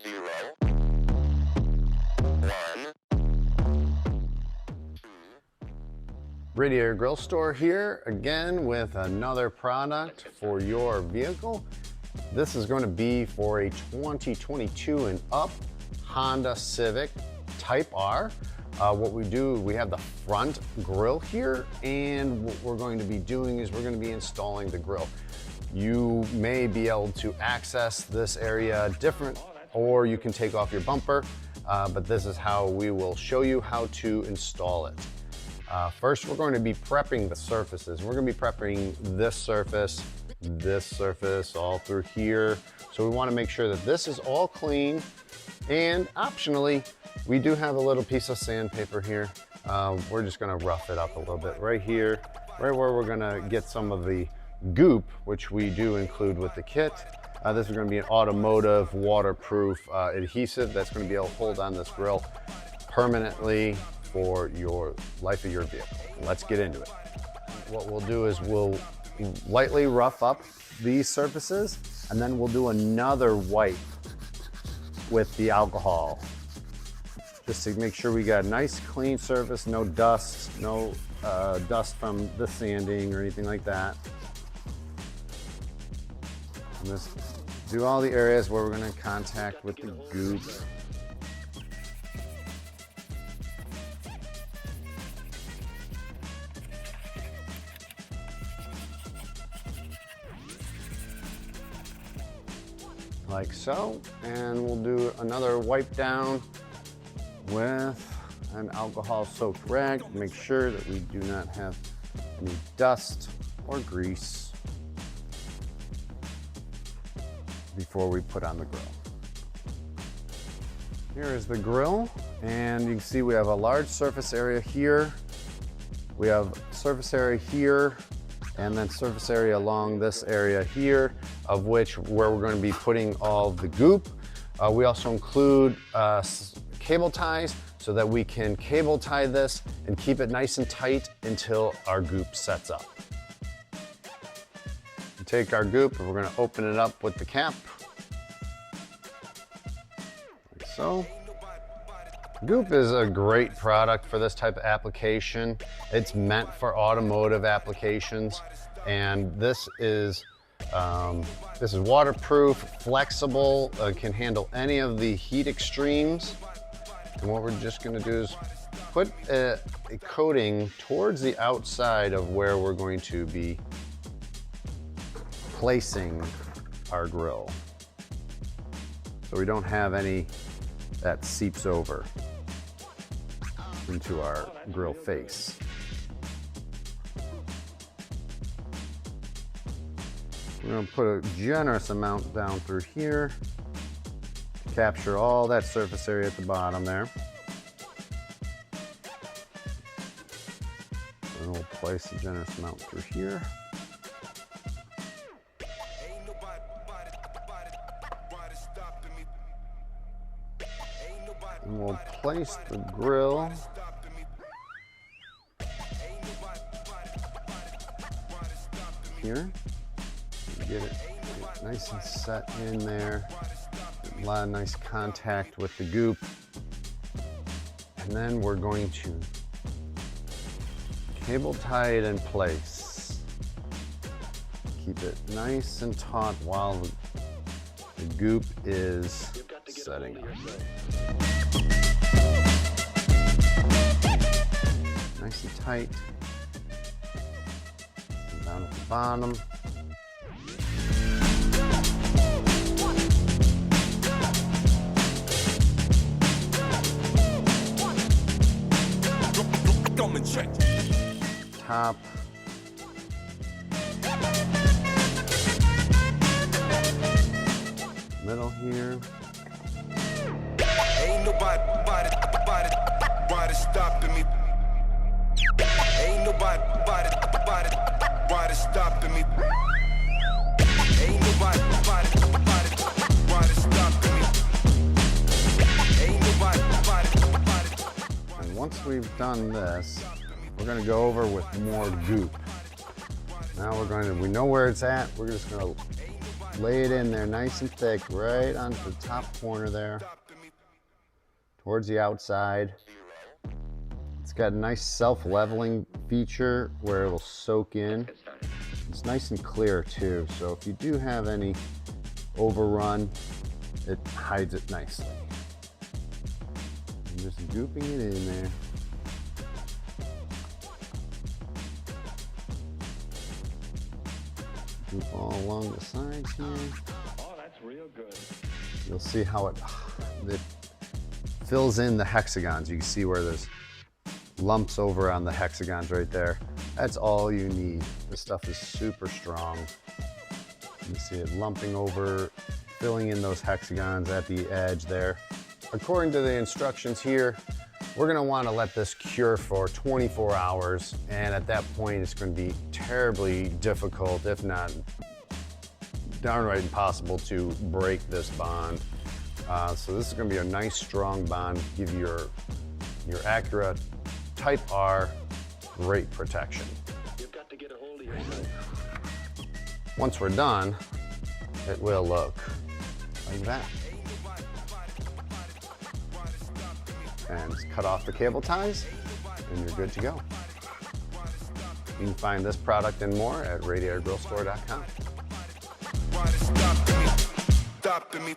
0, 1, 2. Radiator Grill Store here again with another product for your vehicle. This is going to be for a 2022 and up Honda Civic Type R. What we do, we have the front grille here, and what we're going to be doing is we're going to be installing the grille. You may be able to access this area different, or you can take off your bumper, but this is how we will show you how to install it. First, we're going to be prepping the surfaces. We're going to be prepping this surface, all through here. So we want to make sure that this is all clean, and optionally, we do have a little piece of sandpaper here. We're just going to rough it up a little bit right here, right where we're going to get some of the goop, which we do include with the kit. This is going to be an automotive waterproof adhesive that's going to be able to hold on this grill permanently for your life of your vehicle. Let's get into it. What we'll do is we'll lightly rough up these surfaces, and then we'll do another wipe with the alcohol, just to make sure we got a nice clean surface, no dust, no dust from the sanding or anything like that. And just do all the areas where we're going to contact with the goop. Like so, and we'll do another wipe down with an alcohol soaked rag. Make sure that we do not have any dust or grease before we put on the grill. Here is the grill, and you can see we have a large surface area here. We have surface area here, and then surface area along this area here, of which where we're going to be putting all the goop. We also include cable ties so that we can cable tie this and keep it nice and tight until our goop sets up. We take our goop and we're going to open it up with the cap, like so. Goop is a great product for this type of application. It's meant for automotive applications, and this is waterproof, flexible, can handle any of the heat extremes. And what we're just going to do is put a coating towards the outside of where we're going to be placing our grill, so we don't have any that seeps over into our grill face. We're going to put a generous amount down through here to capture all that surface area at the bottom there. And we'll place a generous amount through here. And we'll place the grill here. Get it nice and set in there. A lot of nice contact with the goop. And then we're going to cable tie it in place. Keep it nice and taut while the goop is setting up. Nice and tight. And down at the bottom. Top. Middle here. Ain't nobody stopping me. Ain't nobody stopping me. Ain't nobody stopping me. Ain't nobody. And once we've done this, we're going to go over with more goop. Now we know where it's at. We're just going to lay it in there nice and thick, right onto the top corner there, towards the outside. It's got a nice self-leveling feature where it will soak in. It's nice and clear too, so if you do have any overrun, it hides it nicely. I'm just gooping it in there. Goop all along the sides here. Oh, that's real good. You'll see how it fills in the hexagons. You can see where there's lumps over on the hexagons right there. That's all you need. This stuff is super strong. You can see it lumping over, filling in those hexagons at the edge there. According to the instructions here, we're gonna wanna let this cure for 24 hours, and at that point it's gonna be terribly difficult, if not downright impossible, to break this bond. So this is gonna be a nice strong bond, give your Acura Type R great protection. You've got to get a hold of yourself. Once we're done, it will look like that. And just cut off the cable ties and you're good to go. You can find this product and more at radiatorgrillstore.com. Why they stopping me? Stopping me.